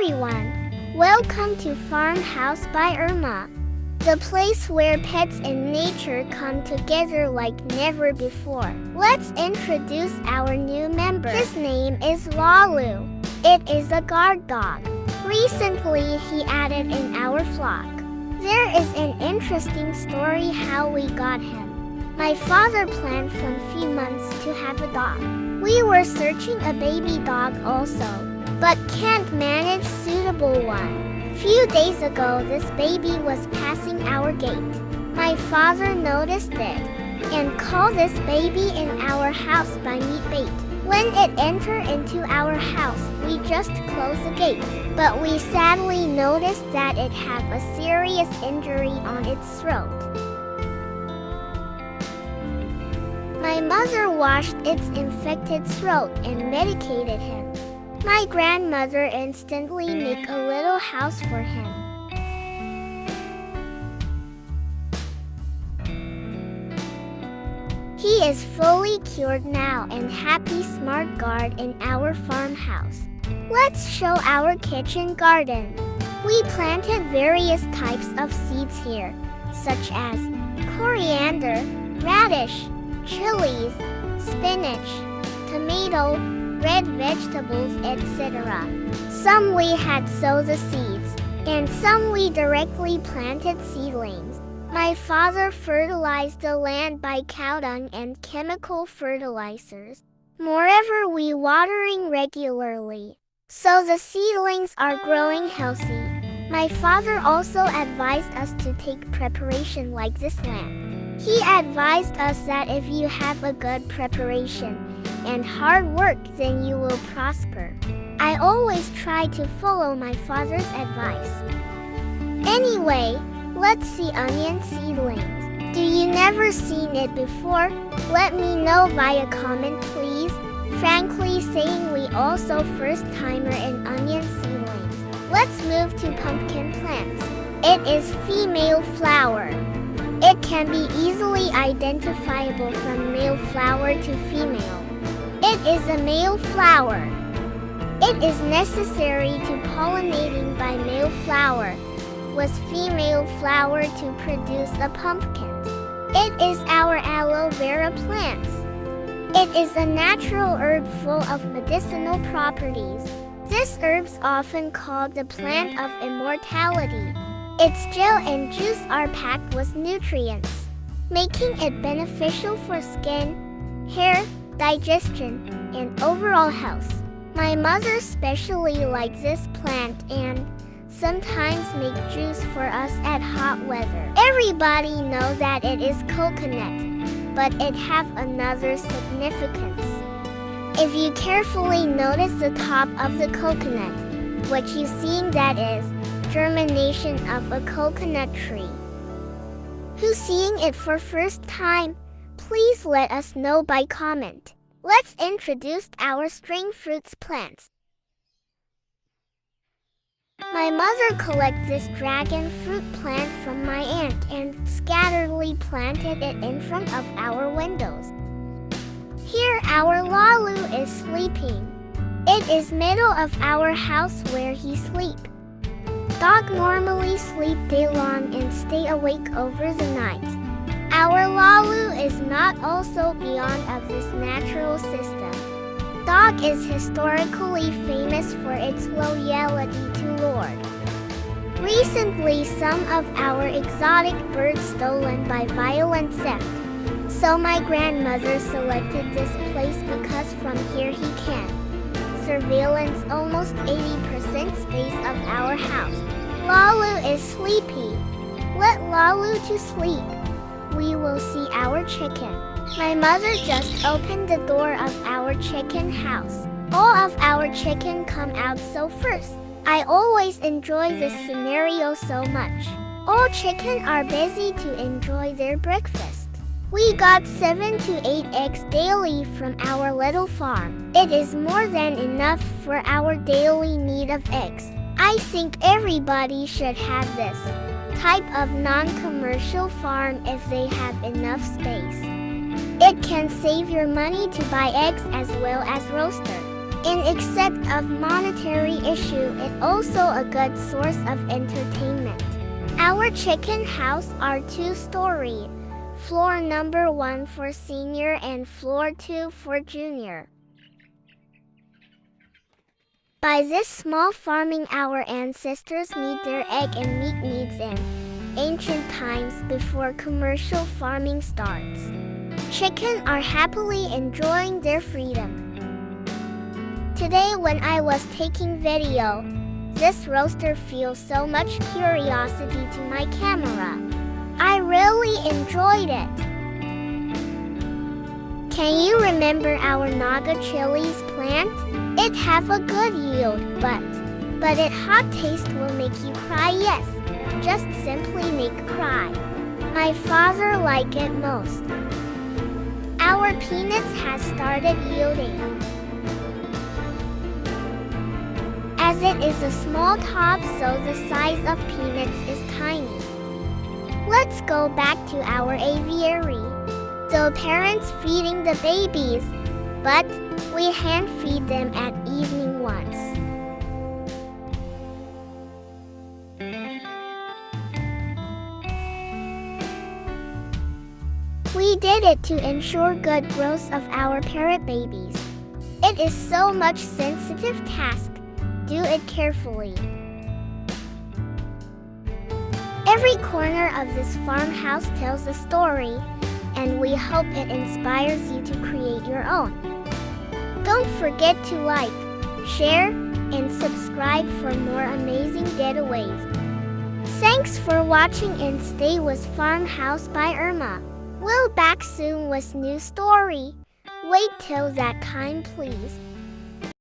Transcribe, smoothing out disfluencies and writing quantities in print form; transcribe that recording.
everyone! Welcome to Farmhouse by Erma, the place where pets and nature come together like never before. Let's introduce our new member. His name is Lalu. It is a guard dog. Recently, he added in our flock. There is an interesting story how we got him. My father planned from few months to have a dog. We were searching a baby dog also, but can't manage suitable one. Few days ago, this baby was passing our gate. My father noticed it and called this baby in our house by meat bait. When it entered into our house, we just closed the gate, but we sadly noticed that it had a serious injury on its throat. My mother washed its infected throat and medicated him. My grandmother instantly made a little house for him. He is fully cured now and happy smart guard in our farmhouse. Let's show our kitchen garden. We planted various types of seeds here, such as coriander, radish, chilies, spinach, tomato, red vegetables, etc. Some we had sowed the seeds, and some we directly planted seedlings. My father fertilized the land by cow dung and chemical fertilizers. Moreover, we watering regularly, so the seedlings are growing healthy. My father also advised us to take preparation like this land. He advised us that if you have a good preparation and hard work, then you will prosper. I always try to follow my father's advice. Anyway, let's see onion seedlings. Do you never seen it before? Let me know via comment please. Frankly saying, we also first timer in onion seedlings. Let's move to pumpkin plants. It is female flower. It can be easily identifiable from male flower to female. It is a male flower. It is necessary to pollinating by male flower with female flower to produce a pumpkin. It is our aloe vera plants. It is a natural herb full of medicinal properties. This herb's often called the plant of immortality. Its gel and juice are packed with nutrients, making it beneficial for skin, hair, digestion, and overall health. My mother especially likes this plant and sometimes make juice for us at hot weather. Everybody knows that it is coconut, but it have another significance. If you carefully notice the top of the coconut, what you seeing that is germination of a coconut tree. Who's seeing it for first time? Please let us know by comment. Let's introduce our string fruits plants. My mother collected this dragon fruit plant from my aunt and scatteredly planted it in front of our windows. Here our Lalu is sleeping. It is middle of our house where he sleep. Dog normally sleep day long and stay awake over the night. Our Lalu is not also beyond of this natural system. Dog is historically famous for its loyalty to Lord. Recently, some of our exotic birds stolen by violent theft. So my grandmother selected this place because from here he can surveillance almost 80% space of our house. Lalu is sleepy. Let Lalu to sleep. We will see our chicken. My mother just opened the door of our chicken house. All of our chicken come out so first. I always enjoy this scenario so much. All chicken are busy to enjoy their breakfast. We got 7 to 8 eggs daily from our little farm. It is more than enough for our daily need of eggs. I think everybody should have this type of non-commercial farm if they have enough space. It can save your money to buy eggs as well as roaster. And except of monetary issue, it also a good source of entertainment. Our chicken house are 2-story. Floor number 1 for senior and floor 2 for junior. By this small farming our ancestors meet their egg and meat needs in ancient times before commercial farming starts. Chicken are happily enjoying their freedom. Today when I was taking video, this roaster feels so much curiosity to my camera. I really enjoyed it. Can you remember our Naga chilies plant? It have a good yield, but it hot taste will make you cry, yes. Just simply make cry. My father like it most. Our peanuts has started yielding. As it is a small top, so the size of peanuts is tiny. Let's go back to our aviary. The parents feeding the babies, but we hand feed them at evening once. We did it to ensure good growth of our parrot babies. It is so much sensitive task. Do it carefully. Every corner of this farmhouse tells a story, and we hope it inspires you to create your own. Don't forget to like, share, and subscribe for more amazing getaways. Thanks for watching and stay with Farmhouse by Erma. We'll back soon with new story. Wait till that time please.